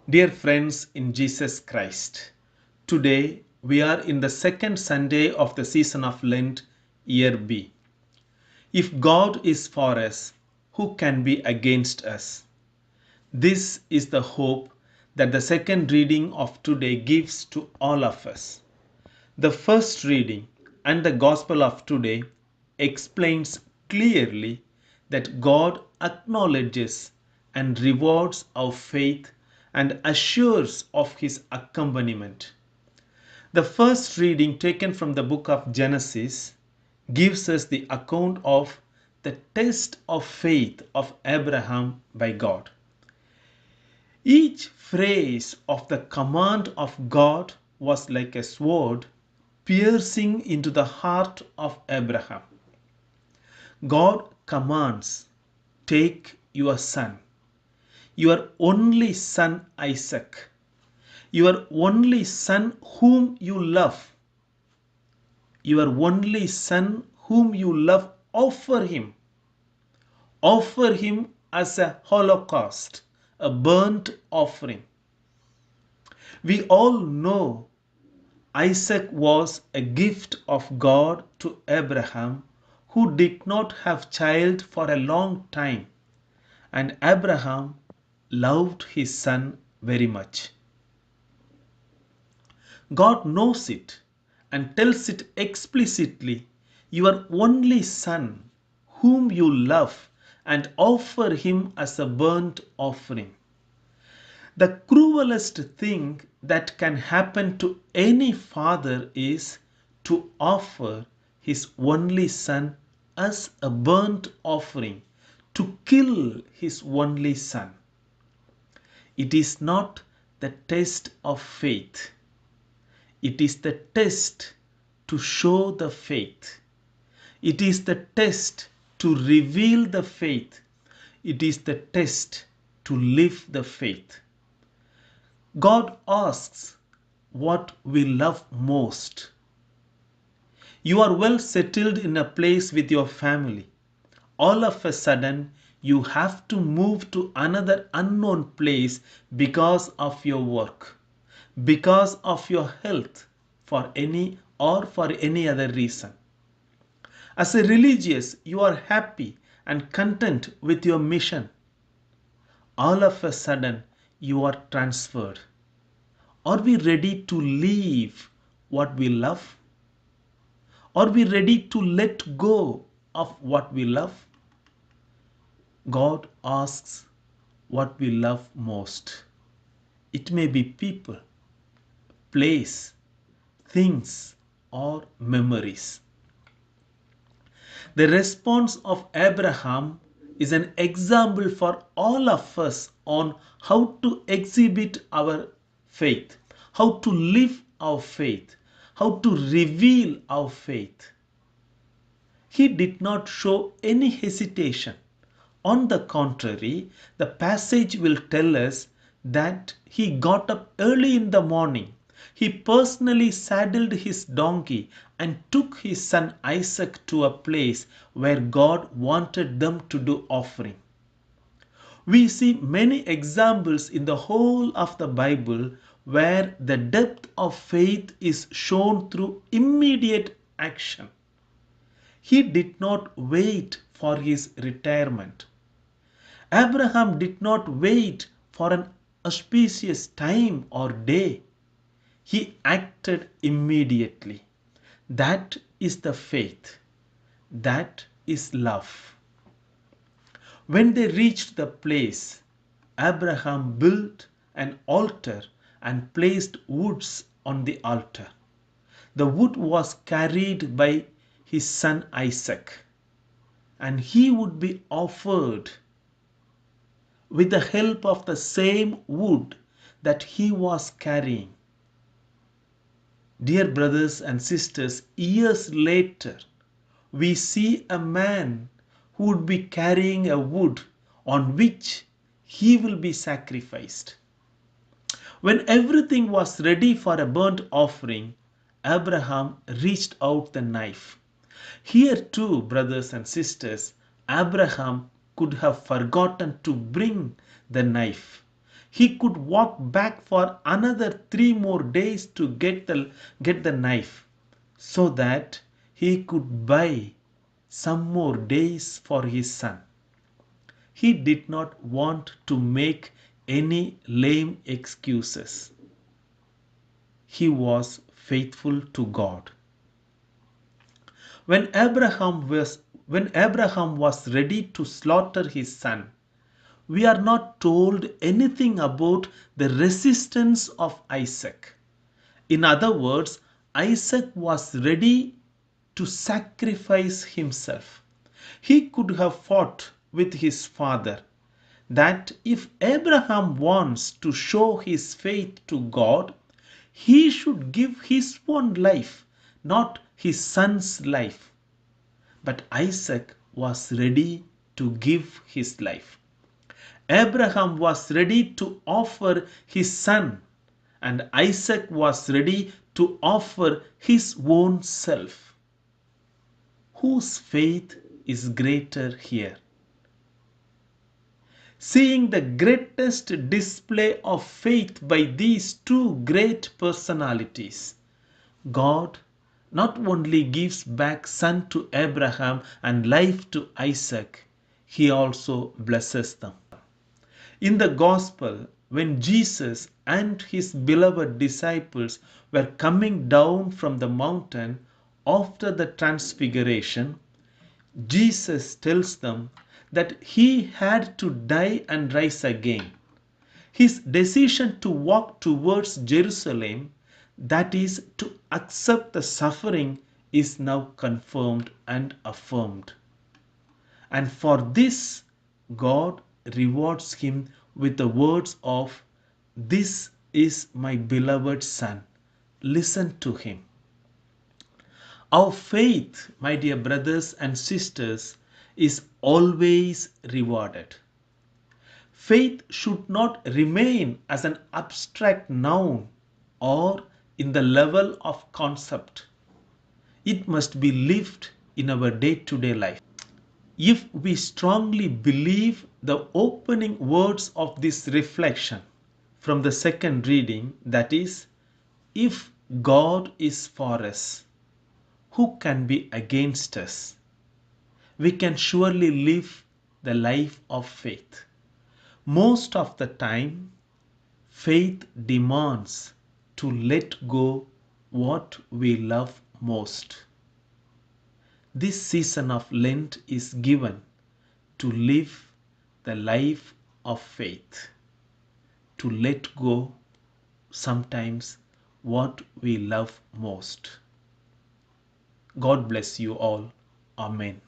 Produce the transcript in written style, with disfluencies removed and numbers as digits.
Dear friends in Jesus Christ, today we are in the second Sunday of the season of Lent, year B. If God is for us, who can be against us? This is the hope that the second reading of today gives to all of us. The first reading and the Gospel of today explains clearly that God acknowledges and rewards our faith and assures of his accompaniment. The first reading taken from the book of Genesis gives us the account of the test of faith of Abraham by God. Each phrase of the command of God was like a sword piercing into the heart of Abraham. God commands, take your son, your only son Isaac, your only son whom you love, your only son whom you love, offer him as a holocaust, a burnt offering. We all know Isaac was a gift of God to Abraham, who did not have child for a long time, and Abraham loved his son very much. God knows it and tells it explicitly, your only son whom you love, and offer him as a burnt offering. The cruelest thing that can happen to any father is to offer his only son as a burnt offering, to kill his only son. It is not the test of faith. It is the test to show the faith. It is the test to reveal the faith. It is the test to live the faith. God asks what we love most. You are well settled in a place with your family. All of a sudden, you have to move to another unknown place because of your work, because of your health, for any other reason. As a religious, you are happy and content with your mission. All of a sudden, you are transferred. Are we ready to leave what we love? Are we ready to let go of what we love? God asks what we love most. It may be people, place, things, or memories. The response of Abraham is an example for all of us on how to exhibit our faith, how to live our faith, how to reveal our faith. He did not show any hesitation. On the contrary, the passage will tell us that he got up early in the morning. He personally saddled his donkey and took his son Isaac to a place where God wanted them to do offering. We see many examples in the whole of the Bible where the depth of faith is shown through immediate action. He did not wait for his retirement. Abraham did not wait for an auspicious time or day. He acted immediately. That is the faith. That is love. When they reached the place, Abraham built an altar and placed woods on the altar. The wood was carried by his son Isaac, and he would be offered with the help of the same wood that he was carrying. Dear brothers and sisters, years later, we see a man who would be carrying a wood on which he will be sacrificed. When everything was ready for a burnt offering, Abraham reached out the knife. Here too, brothers and sisters, Abraham could have forgotten to bring the knife. He could walk back for another 3 more days to get the knife so that he could buy some more days for his son. He did not want to make any lame excuses. He was faithful to God. When Abraham was ready to slaughter his son, we are not told anything about the resistance of Isaac. In other words, Isaac was ready to sacrifice himself. He could have fought with his father that if Abraham wants to show his faith to God, he should give his own life, not his son's life. But Isaac was ready to give his life. Abraham was ready to offer his son, and Isaac was ready to offer his own self. Whose faith is greater here? Seeing the greatest display of faith by these two great personalities, God not only gives back son to Abraham and life to Isaac, he also blesses them. In the gospel, when Jesus and his beloved disciples were coming down from the mountain after the transfiguration, Jesus tells them that he had to die and rise again. His decision to walk towards Jerusalem, that is, to accept the suffering, is now confirmed and affirmed. And for this, God rewards him with the words of, "This is my beloved Son. Listen to him." Our faith, my dear brothers and sisters, is always rewarded. Faith should not remain as an abstract noun or in the level of concept. It must be lived in our day-to-day life. If we strongly believe the opening words of this reflection from the second reading, that is, if God is for us, who can be against us? We can surely live the life of faith. Most of the time, faith demands to let go what we love most. This season of Lent is given to live the life of faith, to let go sometimes what we love most. God bless you all. Amen.